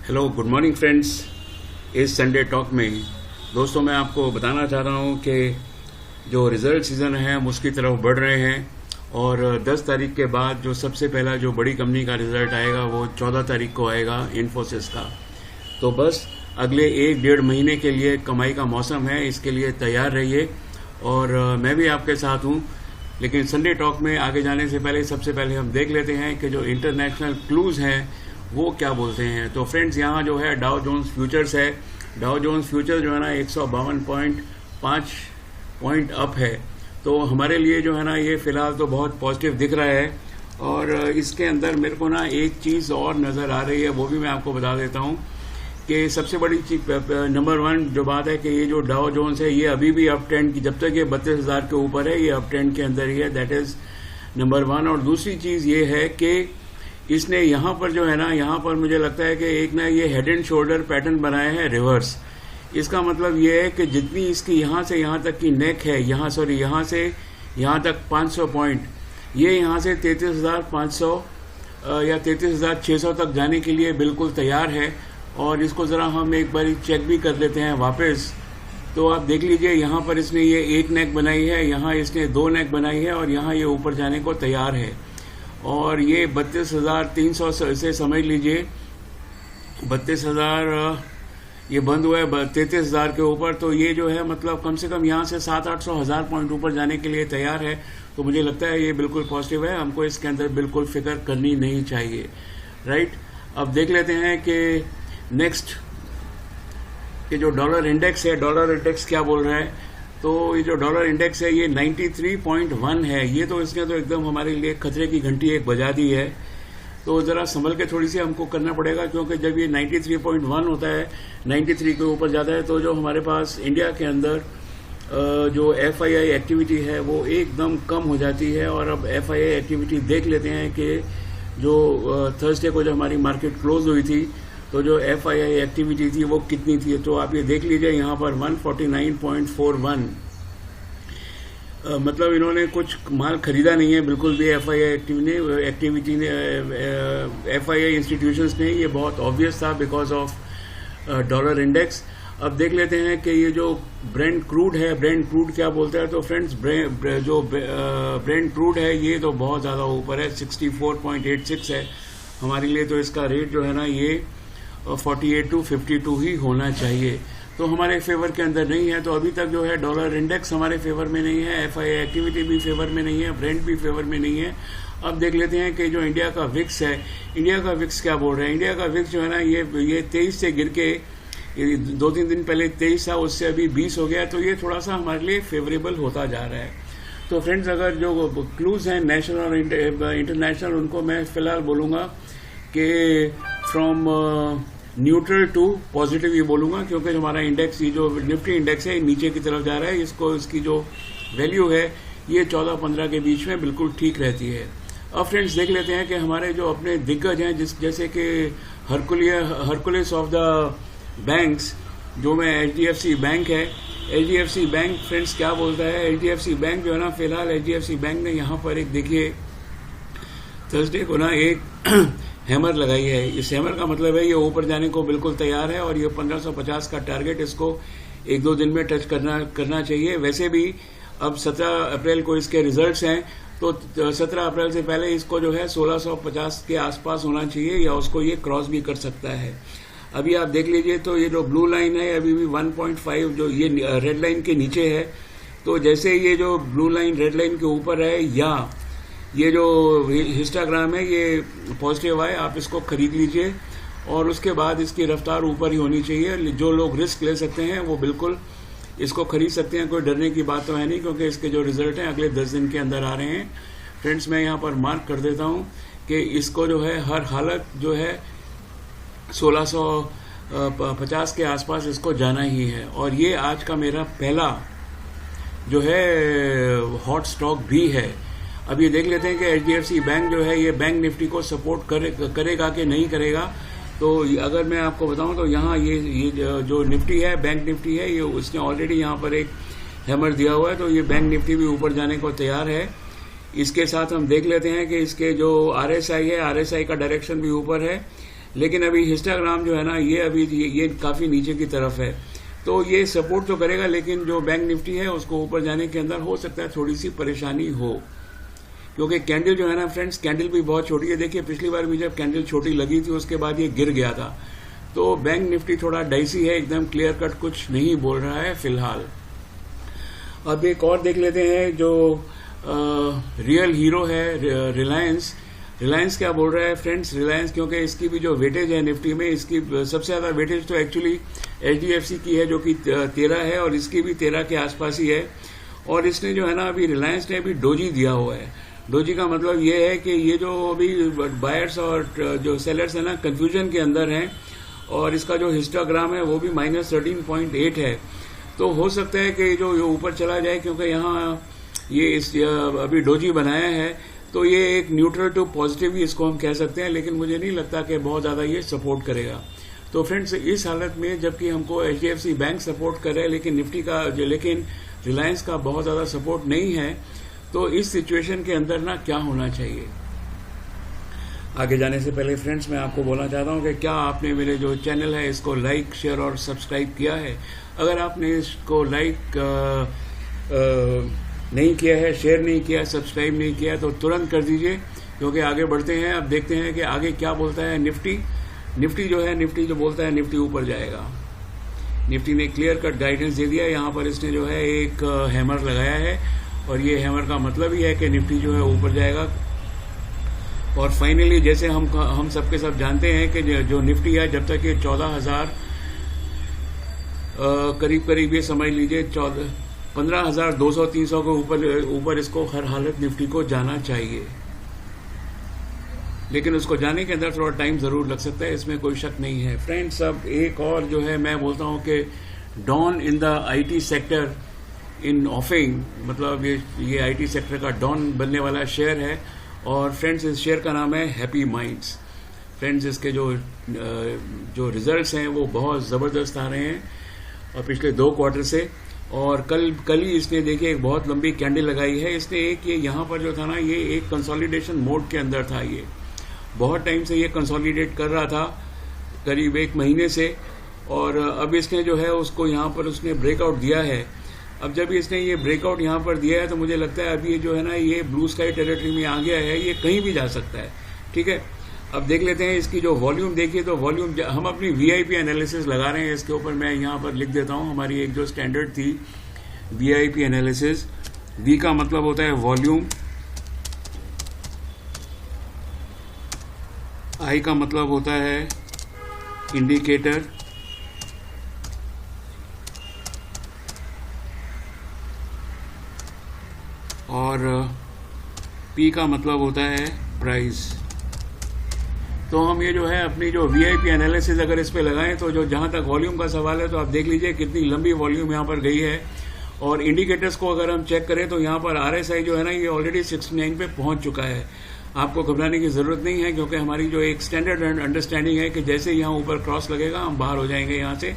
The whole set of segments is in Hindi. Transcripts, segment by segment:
Hello good morning friends. इस संडे टॉक में दोस्तों मैं आपको बताना चाह रहा हूँ कि जो रिजल्ट सीजन है हम उसकी तरफ बढ़ रहे हैं और 10 तारीख के बाद जो सबसे पहला जो बड़ी कंपनी का रिजल्ट आएगा वो 14 तारीख को आएगा इन्फोसिस का। तो बस अगले 1-1.5 महीने के लिए कमाई का मौसम है, इसके लिए तैयार रहिए और मैं भी आपके साथ हूँ। लेकिन संडे टॉक में आगे जाने से पहले सबसे पहले हम देख लेते हैं कि जो इंटरनेशनल क्लूज हैं वो क्या बोलते हैं। तो फ्रेंड्स यहाँ जो है डाउ जोन्स फ्यूचर्स है। डाउ जोन्स फ्यूचर जो है ना 152.5 पॉइंट अप है। तो हमारे लिए जो है ना ये फिलहाल तो बहुत पॉजिटिव दिख रहा है। और इसके अंदर मेरे को ना एक चीज़ और नज़र आ रही है, वो भी मैं आपको बता देता हूँ कि सबसे बड़ी चीज नंबर 1 जो बात है कि ये जो डाउ जोन्स है ये अभी भी अप ट्रेंड की, जब तक ये 32,000 के ऊपर है ये अप ट्रेंड के अंदर ही है। That is number 1। और दूसरी चीज़ ये है कि इसने यहाँ पर जो है ना, यहाँ पर मुझे लगता है कि एक ना ये हेड एंड शोल्डर पैटर्न बनाया है रिवर्स। इसका मतलब ये है कि जितनी इसकी यहाँ से यहाँ तक की नेक है, यहाँ से यहाँ तक 500 पॉइंट, ये यहाँ से 33,500 या 33,600 तक जाने के लिए बिल्कुल तैयार है। और इसको ज़रा हम एक बार चेक भी कर लेते हैं वापस। तो आप देख लीजिए यहाँ पर इसने ये एक नेक बनाई है, यहाँ इसने 2 नेक बनाई है और यहाँ ये ऊपर जाने को तैयार है। और ये 32,300 से समझ लीजिए 32,000 ये बंद हुआ है 33,000 के ऊपर। तो ये जो है मतलब कम से कम यहाँ से 700-800 हज़ार पॉइंट ऊपर जाने के लिए तैयार है। तो मुझे लगता है ये बिल्कुल पॉजिटिव है, हमको इसके अंदर बिल्कुल फिक्र करनी नहीं चाहिए। राइट, अब देख लेते हैं कि नेक्स्ट कि जो डॉलर इंडेक्स है, डॉलर इंडेक्स क्या बोल रहा है। तो ये जो डॉलर इंडेक्स है ये 93.1 है। ये तो इसने तो एकदम हमारे लिए खतरे की घंटी एक बजा दी है। तो ज़रा संभल के थोड़ी सी हमको करना पड़ेगा, क्योंकि जब ये 93.1 होता है, 93 के ऊपर जाता है, तो जो हमारे पास इंडिया के अंदर जो FII एक्टिविटी है वो एकदम कम हो जाती है। और अब FII एक्टिविटी देख लेते हैं कि जो थर्सडे को जो हमारी मार्केट क्लोज हुई थी तो जो FII एक्टिविटी थी वो कितनी थी। तो आप ये देख लीजिए यहाँ पर 149.41, मतलब इन्होंने कुछ माल खरीदा नहीं है बिल्कुल भी FII इंस्टीट्यूशंस ने। ये बहुत ऑब्वियस था बिकॉज ऑफ डॉलर इंडेक्स। अब देख लेते हैं कि ये जो ब्रेंट क्रूड है, ब्रेंट क्रूड क्या बोलता है। तो फ्रेंड्स जो ब्रेंट क्रूड है ये तो बहुत ज़्यादा ऊपर है, 64.86 है हमारे लिए। तो इसका रेट जो है ना ये 48 to 52 ही होना चाहिए। तो हमारे फेवर के अंदर नहीं है। तो अभी तक जो है डॉलर इंडेक्स हमारे फेवर में नहीं है, FII एक्टिविटी भी फेवर में नहीं है, ब्रेंट भी फेवर में नहीं है। अब देख लेते हैं कि जो इंडिया का विक्स है, इंडिया का विक्स क्या बोल रहा है। इंडिया का विक्स जो है ना ये 23 से गिर के 2-3 दिन पहले 23 था, उससे अभी 20 हो गया। तो ये थोड़ा सा हमारे लिए फेवरेबल होता जा रहा है। तो फ्रेंड्स अगर जो क्लूज हैं नेशनल और इंटरनेशनल, उनको मैं फिलहाल बोलूँगा कि फ्रॉम न्यूट्रल टू पॉजिटिव ही बोलूँगा, क्योंकि हमारा इंडेक्स, ये जो निफ्टी इंडेक्स है नीचे की तरफ जा रहा है। इसकी जो वैल्यू है ये 14-15 के बीच में बिल्कुल ठीक रहती है। अब फ्रेंड्स देख लेते हैं कि हमारे जो अपने दिग्गज हैं, जैसे कि हरकुलिस ऑफ द बैंक्स जो में HDFC बैंक है। HDFC बैंक फ्रेंड्स क्या बोलता है। HDFC बैंक जो है ना, फिलहाल HDFC बैंक ने यहाँ पर एक देखिए थर्सडे को ना एक हैमर लगाई है। इस हैमर का मतलब है ये ऊपर जाने को बिल्कुल तैयार है और ये 1550 का टारगेट इसको 1-2 दिन में टच करना चाहिए। वैसे भी अब 17 अप्रैल को इसके रिजल्ट्स हैं, तो 17 अप्रैल से पहले इसको जो है 1650 के आसपास होना चाहिए या उसको ये क्रॉस भी कर सकता है। अभी आप देख लीजिए तो ये जो ब्लू लाइन है अभी भी 1.5 जो ये रेड लाइन के नीचे है। तो जैसे ये जो ब्लू लाइन रेड लाइन के ऊपर है या ये जो हिस्टाग्राम है ये पॉजिटिव आए, आप इसको खरीद लीजिए और उसके बाद इसकी रफ्तार ऊपर ही होनी चाहिए। जो लोग रिस्क ले सकते हैं वो बिल्कुल इसको खरीद सकते हैं, कोई डरने की बात तो है नहीं, क्योंकि इसके जो रिजल्ट हैं अगले 10 दिन के अंदर आ रहे हैं। फ्रेंड्स मैं यहाँ पर मार्क कर देता हूँ कि इसको जो है हर हालत जो है 1650 के आसपास इसको जाना ही है। और ये आज का मेरा पहला जो है हॉट स्टॉक भी है। अब ये देख लेते हैं कि HDFC बैंक जो है ये बैंक निफ्टी को सपोर्ट करेगा कि नहीं करेगा। तो अगर मैं आपको बताऊं तो यहाँ ये जो निफ्टी है, बैंक निफ्टी है, ये उसने ऑलरेडी यहाँ पर एक हैमर दिया हुआ है। तो ये बैंक निफ्टी भी ऊपर जाने को तैयार है। इसके साथ हम देख लेते हैं कि इसके जो RSI है, RSI का डायरेक्शन भी ऊपर है। लेकिन अभी हिस्टाग्राम जो है ना ये अभी ये काफ़ी नीचे की तरफ है, तो ये सपोर्ट तो करेगा, लेकिन जो बैंक निफ्टी है उसको ऊपर जाने के अंदर हो सकता है थोड़ी सी परेशानी हो, क्योंकि कैंडल जो है ना फ्रेंड्स, कैंडल भी बहुत छोटी है। देखिए पिछली बार भी जब कैंडल छोटी लगी थी उसके बाद ये गिर गया था, तो बैंक निफ्टी थोड़ा डाइसी है, एकदम क्लियर कट कुछ नहीं बोल रहा है फिलहाल। अब एक और देख लेते हैं जो रियल हीरो है रिलायंस। रिलायंस क्या बोल रहा है फ्रेंड्स, रिलायंस क्योंकि इसकी भी जो वेटेज है निफ्टी में, इसकी सबसे ज़्यादा वेटेज तो एक्चुअली HDFC की है जो कि 13 है, और इसकी भी 13 के आसपास ही है। और इसने जो है ना अभी रिलायंस ने अभी डोजी दिया हुआ है। डोजी का मतलब ये है कि ये जो अभी बायर्स और जो सेलर्स है ना कन्फ्यूजन के अंदर हैं, और इसका जो हिस्टोग्राम है वो भी -13.8 है। तो हो सकता है कि जो ये ऊपर चला जाए, क्योंकि यहाँ ये अभी डोजी बनाया है, तो ये एक न्यूट्रल टू पॉजिटिव ही इसको हम कह सकते हैं, लेकिन मुझे नहीं लगता कि बहुत ज़्यादा ये सपोर्ट करेगा। तो फ्रेंड्स इस हालत में जबकि हमको HDFC बैंक सपोर्ट कर रहा है, लेकिन निफ्टी का लेकिन रिलायंस का बहुत ज़्यादा सपोर्ट नहीं है, तो इस सिचुएशन के अंदर ना क्या होना चाहिए। आगे जाने से पहले फ्रेंड्स मैं आपको बोलना चाहता हूं कि क्या आपने मेरे जो चैनल है इसको लाइक शेयर और सब्सक्राइब किया है। अगर आपने इसको लाइक नहीं किया है, शेयर नहीं किया, सब्सक्राइब नहीं किया, तो तुरंत कर दीजिए, क्योंकि आगे बढ़ते हैं। अब देखते हैं कि आगे क्या बोलता है निफ्टी। निफ्टी जो बोलता है निफ्टी ऊपर जाएगा। निफ्टी ने क्लियर कट गाइडेंस दे दिया। यहाँ पर इसने जो है एक हैमर लगाया है, और ये हैमर का मतलब ही है कि निफ्टी जो है ऊपर जाएगा। और फाइनली जैसे हम सबके सब जानते हैं कि जो निफ्टी है, जब तक ये 14,000 करीब ये समझ लीजिए 15,200-300 के ऊपर इसको हर हालत निफ्टी को जाना चाहिए, लेकिन उसको जाने के अंदर थोड़ा टाइम जरूर लग सकता है, इसमें कोई शक नहीं है। फ्रेंड्स अब एक और जो है मैं बोलता हूं कि dawn in the IT sector in offing, मतलब ये IT सेक्टर का डॉन बनने वाला शेयर है। और फ्रेंड्स इस शेयर का नाम है हैप्पी माइंड्स। फ्रेंड्स इसके जो रिजल्ट्स हैं वो बहुत ज़बरदस्त आ रहे हैं, और पिछले 2 क्वार्टर से। और कल ही इसने देखिए एक बहुत लंबी कैंडल लगाई है इसने। एक ये यहाँ पर जो था ना, ये एक कंसोलिडेशन मोड के अंदर था। ये बहुत टाइम से ये कंसोलिडेट कर रहा था, करीब 1 महीने से, और अब इसने जो है उसको यहाँ पर उसने ब्रेकआउट दिया है। अब जब इसने ये ब्रेकआउट यहाँ पर दिया है, तो मुझे लगता है अभी ये जो है ना ये ब्लू स्काई टेरिटरी में आ गया है, ये कहीं भी जा सकता है। ठीक है, अब देख लेते हैं इसकी जो वॉल्यूम। देखिए तो वॉल्यूम हम अपनी VIP एनालिसिस लगा रहे हैं इसके ऊपर। मैं यहाँ पर लिख देता हूँ हमारी एक जो स्टैंडर्ड थी VIP एनालिसिस। V का मतलब होता है वॉल्यूम, I का मतलब होता है इंडिकेटर, और P का मतलब होता है प्राइस। तो हम ये जो है अपनी जो VIP एनालिसिस अगर इस पे लगाएं, तो जो जहां तक वॉल्यूम का सवाल है, तो आप देख लीजिए कितनी लंबी वॉल्यूम यहां पर गई है। और इंडिकेटर्स को अगर हम चेक करें, तो यहां पर RSI जो है ना ये ऑलरेडी 69 पे पहुंच चुका है। आपको घबराने की जरूरत नहीं है, क्योंकि हमारी जो एक स्टैंडर्ड अंडरस्टैंडिंग है कि जैसे यहाँ ऊपर क्रॉस लगेगा हम बाहर हो जाएंगे यहाँ से।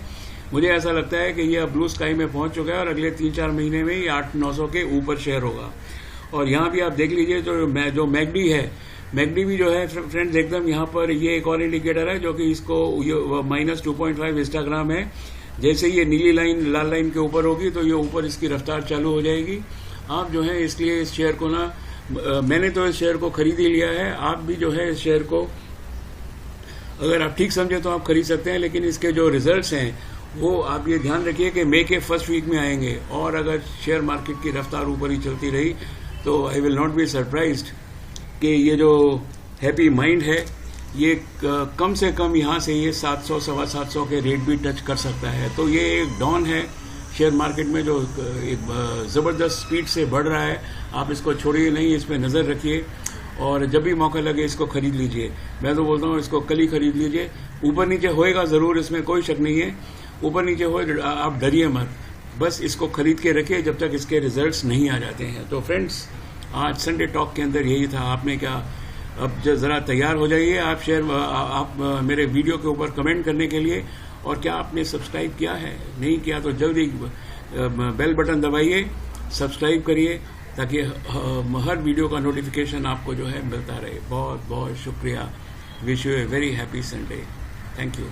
मुझे ऐसा लगता है कि ये अब ब्लू स्काई में पहुंच चुका है, और अगले 3-4 महीने में ये 800-900 के ऊपर शेयर होगा। और यहाँ भी आप देख लीजिए जो मैगडी है, मैगडी भी जो है फ्रेंड्स एकदम यहाँ पर ये एक और इंडिकेटर है, जो कि इसको -2.5 हिस्टाग्राम है। जैसे ये नीली लाइन लाल लाइन के ऊपर होगी, तो ये ऊपर इसकी रफ्तार चालू हो जाएगी। आप जो है इसलिए इस शेयर को ना, मैंने तो इस शेयर को खरीद ही लिया है। आप भी जो है इस शेयर को अगर आप ठीक समझे तो आप खरीद सकते हैं, लेकिन इसके जो रिजल्ट्स हैं वो आप ये ध्यान रखिए कि मई के फर्स्ट वीक में आएंगे। और अगर शेयर मार्केट की रफ्तार ऊपर ही चलती रही, तो I will not be surprised कि ये जो हैप्पी माइंड है ये कम से कम यहाँ से ये 700-750 के रेट भी टच कर सकता है। तो ये एक डॉन है शेयर मार्केट में, जो एक ज़बरदस्त स्पीड से बढ़ रहा है। आप इसको छोड़िए नहीं, इस पर नज़र रखिए, और जब भी मौका लगे इसको खरीद लीजिए। मैं तो बोलता हूँ इसको कल ही खरीद लीजिए। ऊपर नीचे होएगा ज़रूर, इसमें कोई शक नहीं है। ऊपर नीचे हो, आप डरिए मत, बस इसको खरीद के रखिए जब तक इसके रिजल्ट्स नहीं आ जाते हैं। तो फ्रेंड्स आज संडे टॉक के अंदर यही था। आपने क्या, अब ज़रा तैयार हो जाइए आप मेरे वीडियो के ऊपर कमेंट करने के लिए। और क्या आपने सब्सक्राइब किया है? नहीं किया तो जल्दी बेल बटन दबाइए, सब्सक्राइब करिए, ताकि हर वीडियो का नोटिफिकेशन आपको जो है मिलता रहे। बहुत बहुत शुक्रिया। Wish U a very happy Sunday. Thank you.